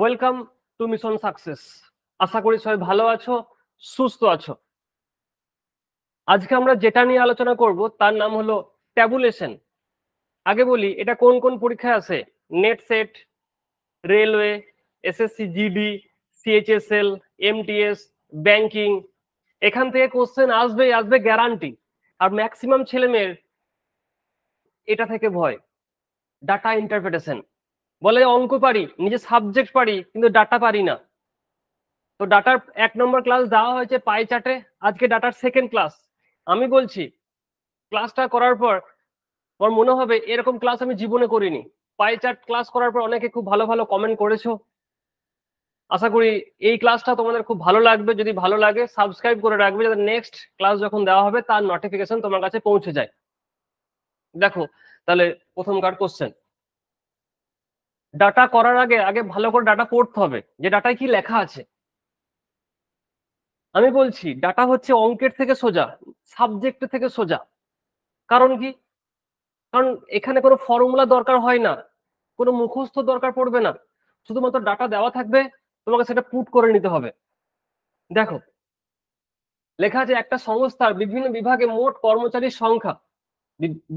Welcome to mission success. আশা করি সবাই ভালো আছো, সুস্থ আছো। আজকে আমরা যেটা নিয়ে আলোচনা করব তার নাম হলো ট্যাবুলেশন। আগে বলি এটা কোন কোন পরীক্ষায় আসে। Net set, railway, SSC GD, CHSL, MTS, banking, এখান থেকে কোশ্চেন আসবে গ্যারান্টি। আর ম্যাক্সিমাম ছেলেমেয়ের এটা থেকে ভয়, ডাটা ইন্টারপ্রিটেশন। বলে অঙ্ক পারি, নিজে সাবজেক্ট পারি, কিন্তু ডাটা পারি না। তো ডাটার 1 নম্বর ক্লাস দেওয়া হয়েছে পাই চার্টে, আজকে ডাটার সেকেন্ড ক্লাস। আমি বলছি ক্লাসটা করার পর আমার মনে হবে এরকম ক্লাস আমি জীবনে করিনি। পাই চার্ট ক্লাস করার পর অনেকে খুব ভালো ভালো কমেন্ট করেছো। আশা করি এই ক্লাসটা তোমাদের খুব ভালো লাগবে। যদি ভালো লাগে সাবস্ক্রাইব করে রাখবে, যাতে নেক্সট ক্লাস যখন দেওয়া হবে তার নোটিফিকেশন তোমার কাছে পৌঁছে যায়। দেখো তাহলে প্রথমকার কোশ্চেন, ডাটা করার আগে আগে ভালো করে ডাটা পড়তে হবে, যে ডাটায় কি লেখা আছে। আমি বলছি ডাটা হচ্ছে অঙ্কের থেকে সোজা, সাবজেক্টের থেকে সোজা। কারণ কি? কারণ এখানে কোনো ফর্মুলা দরকার হয় না, কোনো মুখস্থ দরকার পড়বে না, শুধুমাত্র ডাটা দেওয়া থাকবে, তোমাকে সেটা পুট করে নিতে হবে। দেখো লেখা আছে একটা সংস্থার বিভিন্ন বিভাগে মোট কর্মচারীর সংখ্যা।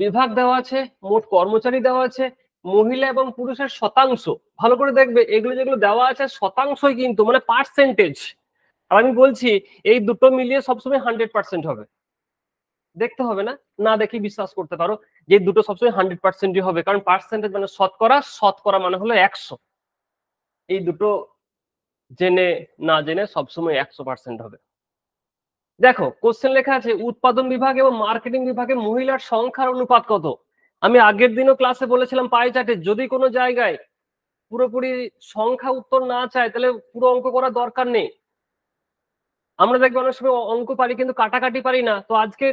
বিভাগ দেওয়া আছে, মোট কর্মচারী দেওয়া আছে, মহিলা এবং পুরুষের শতাংশ। ভালো করে দেখবে এগুলো যেগুলো দেওয়া আছে শতাংশই, কিন্তু মানে পার্সেন্টেজ। আর আমি বলছি এই দুটো মিলিয়ে সবসময় 100% হবে। দেখতে হবে না, না দেখি বিশ্বাস করতে পারো যে দুটো সবসময় 100%ই হবে, কারণ পার্সেন্টেজ মানে শতকরা, শতকরা মানে হলো 100। এই দুটো জেনে না জেনে সবসময় 100% হবে। দেখো কোশ্চেন লেখা আছে উৎপাদন বিভাগ এবং মার্কেটিং বিভাগে মহিলার সংখ্যার অনুপাত কত। আমি আগের দিনও ক্লাসে বলেছিলাম পাই চার্টে যদি কোনো জায়গায় পুরোপুরি সংখ্যা উত্তর না চায় তাহলে পুরো অঙ্ক করার দরকার নেই। আমরা দেখবো অনেক সময় অঙ্ক পারি কিন্তু কাটাকাটি পারি না। তো আজকে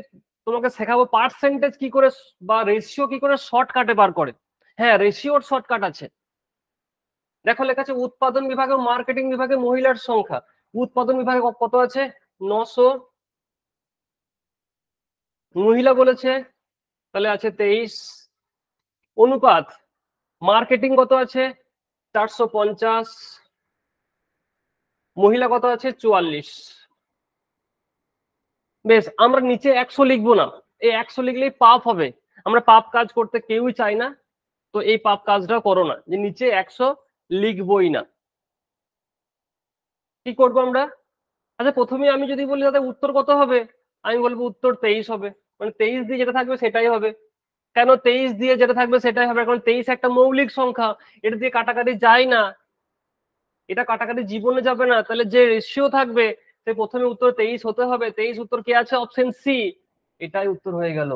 তোমাকে শেখাবো পার্সেন্টেজ কি করে বা রেশিও কি করে শর্টকাটে বার করে। হ্যাঁ, রেশিওর শর্টকাট আছে। দেখো লেখা আছে উৎপাদন বিভাগে ও মার্কেটিং বিভাগে মহিলার সংখ্যা। উৎপাদন বিভাগে কত আছে? 900। মহিলা বলেছে, তাহলে আছে 23। অনুপাত মার্কেটিং কত আছে? 450। মহিলা কত আছে? 44। বেশ, আমরা নিচে 100 লিখবো না, এই 100 লিখলেই পাপ হবে। আমরা পাপ কাজ করতে কেউই চাই না, তো এই পাপ কাজটা করো না যে নিচে 100 লিখবই না। কি করবো আমরা? আচ্ছা প্রথমে আমি যদি বলি দাদা উত্তর কত হবে, আমি বলবো উত্তর 23 হবে। মানে 23 দিয়ে যেটা থাকবে সেটাই হবে। কেন 23 দিয়ে যেটা থাকবে সেটাই হবে? কারণ 23 একটা মৌলিক সংখ্যা, এটা দিয়ে কাটাকাটি যায় না, এটা কাটাকাটি জীবনে যাবে না। তাহলে যে রেশিও থাকবে সে প্রথমে উত্তর 23 হতে হবে। 23 উত্তর কি আছে? Option C. এটাই উত্তর হয়ে গেল।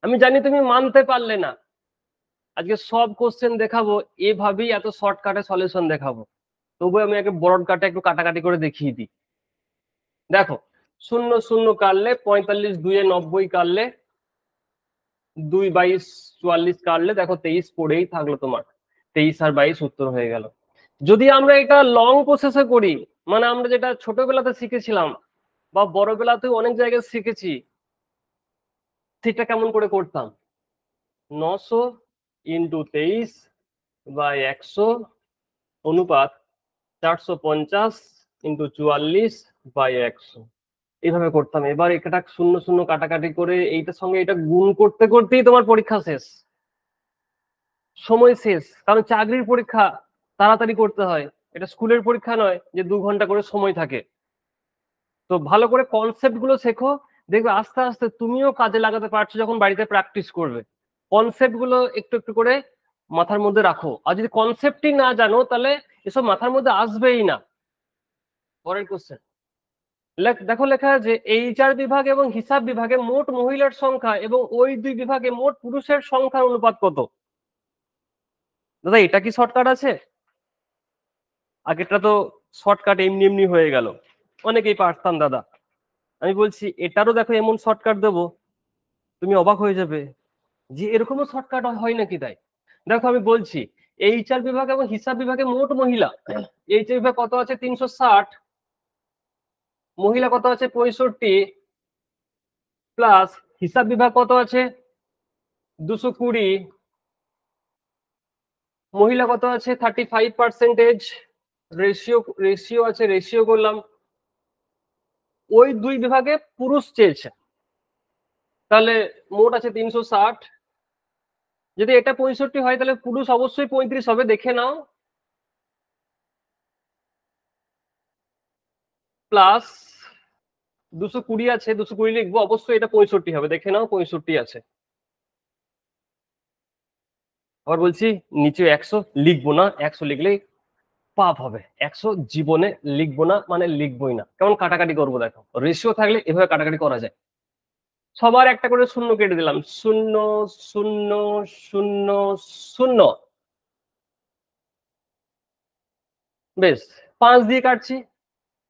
আমি জানি তুমি মানতে পারলে না, আজকে সব কোশ্চেন দেখাবো এভাবেই, এত শর্টকাটে সলিউশন দেখাবো, তবু আমি আগে বড়কাটে একটু কাটাকাটি করে দেখিয়ে দিই। দেখো 0 0 কাটলে 45, 2 এ 90 কাটলে 2 22 44 কাটলে দেখো 23 পড়েই থাকলো তোমার। 23 আর 22 উত্তর হয়ে গেল। যদি আমরা এটা লং প্রসেসে করি, মানে আমরা যেটা ছোটবেলাতে শিখেছিলাম বা বড়বেলাতেও অনেক জায়গায় শিখেছি, সেটা কেমন করে করতাম? 900 ইন্টু 23 বাই 100 অনুপাত 450 ইন্টু 44 বাই 100, এইভাবে করতাম। এবার এটা 0 0 কাটাকাটি করে এইটার সঙ্গে এটা গুণ করতে করতেই তোমার পরীক্ষা শেষ, সময় শেষ। কারণ চাকরির পরীক্ষা তাড়াতাড়ি করতে হয়, এটা স্কুলের পরীক্ষা নয় যে 2 ঘন্টা করে সময় থাকে। তো ভালো করে কনসেপ্ট গুলো শেখো, দেখবে আস্তে আস্তে তুমিও কাজে লাগাতে পারছো যখন বাড়িতে প্র্যাকটিস করবে। কনসেপ্ট গুলো একটু একটু করে মাথার মধ্যে রাখো, আর যদি কনসেপ্টই না জানো তাহলে এসব মাথার মধ্যে আসবেই না। পরের কোশ্চেন দেখো লেখা আছে এইচআর বিভাগ এবং হিসাব বিভাগে মোট মহিলার সংখ্যা এবং ওই দুই বিভাগে মোট পুরুষের সংখ্যার অনুপাত কত। দাদা এটা কি শর্টকাট আছে? আগেরটা তো শর্টকাট এমনি এমনি হয়ে গেল, অনেকেই পারতাম দাদা। আমি বলছি এটারও দেখো এমন শর্টকাট দেবো তুমি অবাক হয়ে যাবে যে এরকমও শর্টকাট হয় নাকি। তাই দেখো আমি বলছি এইচআর বিভাগ এবং হিসাব বিভাগে মোট মহিলা, এইচআর বিভাগ কত আছে? 360, মহিলা কত আছে? 65, প্লাস হিসাব বিভাগ কত আছে? 220, মহিলা কত আছে 35%, রেশিও আছে, রেশিও করলাম। ওই দুই বিভাগে পুরুষ চেয়েছে, তাহলে মোট আছে 360। যদি এটা 65 হয় তাহলে পুরুষ অবশ্যই 35 হবে, দেখে নাও। প্লাস 220 আছে, 220 লিখবো, অবশ্যই এটা 65 হবে, দেখে নাও 65 আছে। আবার বলছি নিচে 100 লিখবো না, 100 লিখলেই পাপ হবে। 100 জীবনে লিখবো না, মানে লিখবোই না। কেমন কাটাকাটি করবো দেখো, রেশিও থাকলে এভাবে কাটাকাটি করা যায়। সবার একটা করে শূন্য কেটে দিলাম, 0 0 0 0। বেশ, 5 দিয়ে কাটছি।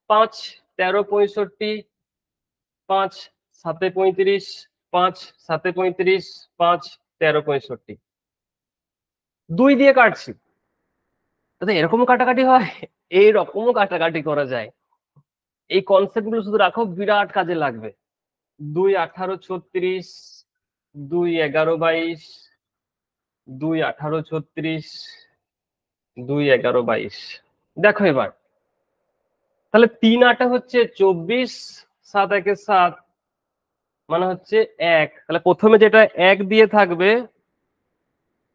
5 13 65, 5 7 35, 5 7 35, 5 13 65। 2 দিয়ে কাটছি। দাদা এরকম কাটাকাটি হয়? এইরকমও কাটাকাটি করা যায়। এই কনসেপ্ট গুলো শুধু রাখো, বিরাট কাজে লাগবে। 2 18 36, 2 11 22, 2 18 36, 2 11 22। দেখো এবার, তাহলে 3 8 হচ্ছে 24, 7 1 7, মানে হচ্ছে 1। তাহলে প্রথমে যেটা 1 দিয়ে থাকবে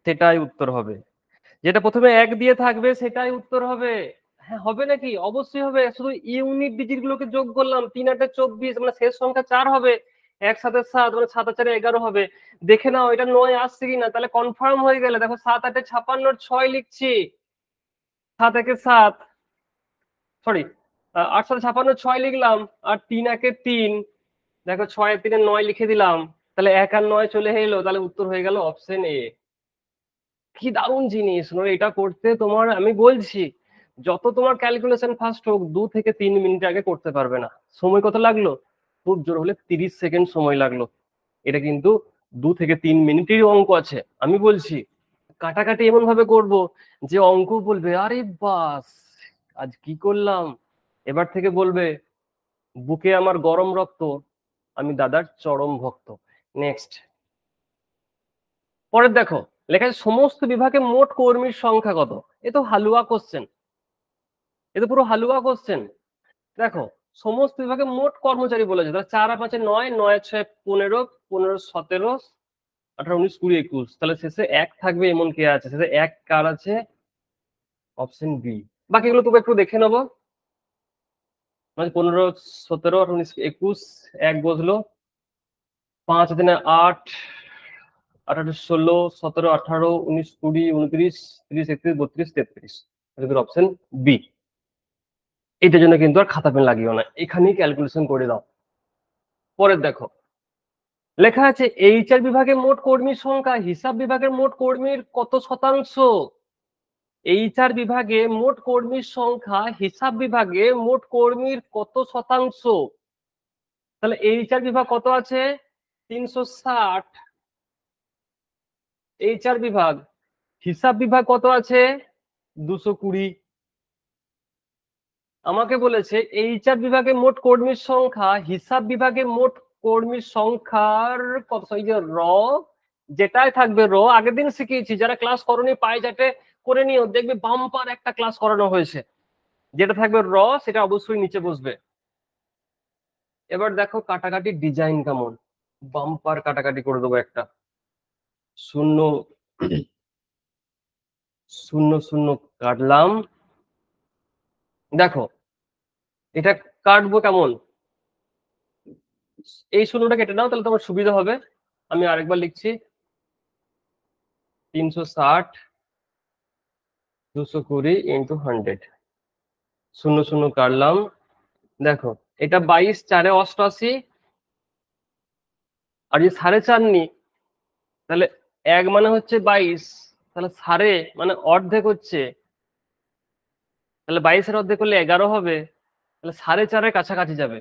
সেটাই উত্তর হবে। যেটা প্রথমে 1 দিয়ে থাকবে সেটাই উত্তর হবে। হ্যাঁ হবে নাকি? অবশ্যই হবে। শুধু ইউনিট ডিজিট গুলোকে যোগ করলাম, 3 8 24, মানে শেষ সংখ্যা 4 হবে, 1 7 7, মানে 7 4 11 হবে। দেখে নাও এটা 9 আসছে কিনা, তাহলে কনফার্ম হয়ে গেলে। দেখো 7 8 56 6 লিখছি, 7 1 7, সরি 8 7 56 6 লিখলাম, আর 3 1 3, দেখো 6 3 9 লিখে দিলাম, তাহলে 1 আর 9 চলে এলো, তাহলে উত্তর হয়ে গেল অপশন এ। কি দারুণ জিনিস! এটা করতে তোমার আমি বলছি, যত তোমার ক্যালকুলেশন ফাস্ট হোক, 2 থেকে 3 মিনিট আগে করতে পারবে না। সময় কত লাগলো? খুব জোর হলে 30 সেকেন্ড সময় লাগলো। এটা কিন্তু 2 থেকে 3 মিনিটেরই অঙ্ক আছে, আমি বলছি। কাটাকাটি এমন ভাবে করব যে অঙ্ক বলবে আরে বাস, আজ কি করলাম। এবার থেকে বলবে বুকে আমার গরম রক্ত, আমি দাদার চরম ভক্ত। নেক্সট, পরের দেখো, লেখা আছে সমস্ত বিভাগে মোট কর্মীর সংখ্যা কত। এ তো হালুয়া কোশ্চেন, এ তো পুরো হালুয়া কোশ্চেন। দেখো সমস্ত বিভাগে মোট কর্মচারী বলেছে, তাহলে 4 আর 5 9, 9 আর 6 15, 15 17, 18 19 20 21, তাহলে শেষে 1 থাকবে, এমন কে আছে শেষে 1? কার আছে? Option B. বাকিগুলো তোকে একটু দেখে নেবো, মানে 15 17 18 19 21, 1 বসলো, 5 দিনে 8 18 16 17 18 19 20 29 30 31 32 33, অপশন বি। এটার জন্য কিন্তু আর খাতা পেন লাগিও না, এখানেই ক্যালকুলেশন করে দাও। পরের দেখো, লেখা আছে এইচআর বিভাগে মোট কর্মীর সংখ্যা হিসাব বিভাগের মোট কর্মীর কত শতাংশ। এইচআর বিভাগে মোট কর্মীর সংখ্যা হিসাব বিভাগে মোট কর্মীর কত শতাংশ। তাহলে এইচআর বিভাগ কত আছে? 360। এইচআর বিভাগ। হিসাব বিভাগ কত আছে? 220। আমাকে বলেছে এইচআর বিভাগে মোট কর্মীর সংখ্যা হিসাব বিভাগে মোট কর্মীর সংখ্যার কত। এই যে র, যেটাই থাকবে র, আগের দিন শিখিয়েছি, যারা ক্লাস করনি পায়ে যাতে করে নিও, দেখবে বাম্পার একটা ক্লাস করানো হয়েছে। যেটা থাকবে র সেটা অবশ্যই নিচে বসবে। এবার দেখো কাটাকাটি ডিজাইন কেমন, বাম্পার কাটাকাটি করে দেবো একটা। 0 0 0 কাটলাম। দেখো এটা কাটবো কেমন, এই শূন্যটা কেটে নাও, তাহলে তোমার সুবিধা হবে। আমি আরেকবার লিখছি, 360 220 ইন্টু 100, 0 0 কাটলাম। দেখো এটা 22 4 88, আর যদি 4.5 নি, তাহলে 1 মানে হচ্ছে 22, তাহলে 4 মানে অর্ধেক হচ্ছে, তাহলে 22 এর অর্ধেক করলে 11 হবে, তাহলে 4.5 কাছাকাছি যাবে।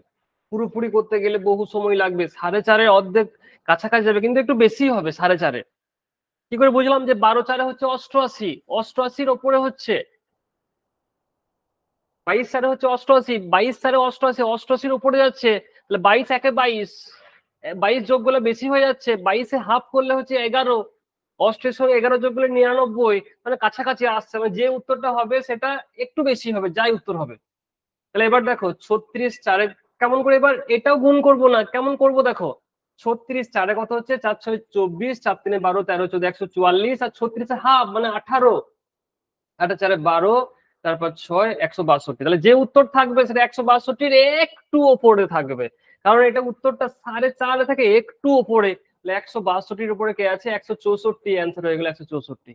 পুরোপুরি করতে গেলে বহু সময় লাগবে, 4.5 অর্ধেক কাছাকাছি যাবে, কিন্তু একটু বেশি হবে 4.5। কি করে বুঝলাম যে 12 4 হচ্ছে 88, 88-র ওপরে হচ্ছে 22 4 হচ্ছে 88, 22 4 88, 88-র উপরে যাচ্ছে, তাহলে 22 1 22, 22 যোগ করলে বেশি হয়ে যাচ্ছে, 22-এ হাফ করলে হচ্ছে 11, অষ্টের সঙ্গে 11 যোগ করলে 99, মানে কাছাকাছি আসছে, মানে যে উত্তরটা হবে সেটা একটু বেশি হবে, যাই উত্তর হবে। তাহলে এবার দেখো 36 4 কেমন করে, এবার এটাও গুণ করব না, কেমন করব দেখো, 36 4 কত হচ্ছে, 4 6 24, 4 3 12, 13 14 144, আর 36 হাফ মানে 18, 8 4 12, তারপর 6 162। তাহলে যে উত্তর থাকবে সেটা 162-র একটু ওপরে থাকবে, কারণ এটা উত্তরটা 4.5 থাকে একটু ওপরে। 162-র উপরে কে আছে, 164, অ্যান্সার হয়ে গেল 164।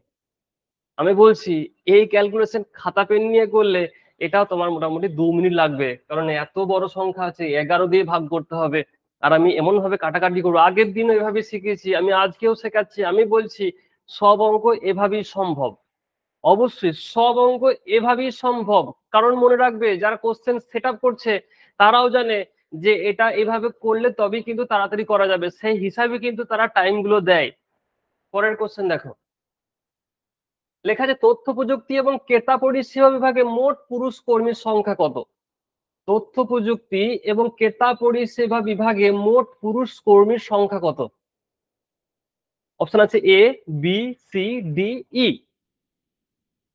আমি বলছি এই ক্যালকুলেশন খাতা পেন নিয়ে করলে এটাও তোমার মোটামুটি 2 মিনিট লাগবে, কারণ এত বড় সংখ্যা আছে, 11 দিয়ে ভাগ করতে হবে। আর আমি এমন ভাবে কাটাকাটি করবো, আগের দিনও এভাবে শিখেছি, আমি আজকেও শেখাচ্ছি। আমি বলছি সব অঙ্ক এভাবেই সম্ভব, অবশ্যই সব অঙ্ক এভাবেই সম্ভব। কারণ মনে রাখবে যারা কোশ্চেন সেট আপ করছে তারাও জানে যে এটা এভাবে করলে তবেই কিন্তু তাড়াতাড়ি করা যাবে, সেই হিসাবে কিন্তু তারা টাইম গুলো দেয়। পরের কোশ্চেন দেখো, লেখা আছে তথ্য প্রযুক্তি এবং ক্রেতা পরিষেবা বিভাগে মোট পুরুষ কর্মীর সংখ্যা কত? তথ্য প্রযুক্তি এবং ক্রেতা পরিষেবা বিভাগে মোট পুরুষ কর্মীর সংখ্যা কত? অপশন আছে এ, বি, সি, ডি, ই।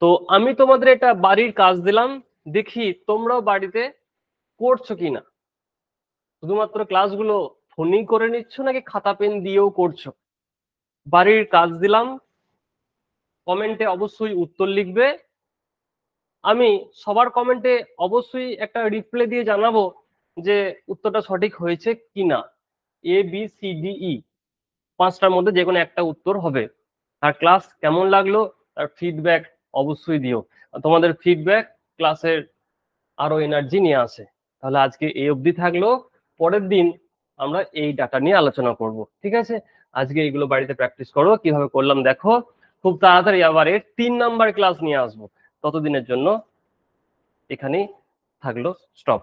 তো আমি তোমাদের এটা বাড়ির কাজ দিলাম, দেখি তোমরাও বাড়িতে করছো কিনা, শুধুমাত্র ক্লাসগুলো ফোনেই করে নিচ্ছ নাকি খাতা পেন দিয়েও করছো। বাড়ির কাজ দিলাম, কমেন্টে অবশ্যই উত্তর লিখবে। আমি সবার কমেন্টে অবশ্যই একটা রিপ্লাই দিয়ে জানাবো যে উত্তরটা সঠিক হয়েছে কিনা। এ, বি, সি, ডি, ই 5টার মধ্যে যে কোনো একটা উত্তর হবে। আর ক্লাস কেমন লাগলো তার ফিডব্যাক অবশ্যই দিও, তোমাদের ফিডব্যাক ক্লাসের আরো এনার্জি নিয়ে আসে। তাহলে আজকে এই অবধি থাকলো, পরের দিন আমরা এই ডাটা নিয়ে আলোচনা করব, ঠিক আছে? আজকে এইগুলো বাড়িতে প্র্যাকটিস করো, কিভাবে করলাম দেখো। খুব তাড়াতাড়ি আবার এর 3 নাম্বার ক্লাস নিয়ে আসবো, ততদিনের জন্য এখানেই থাকলো, স্টপ।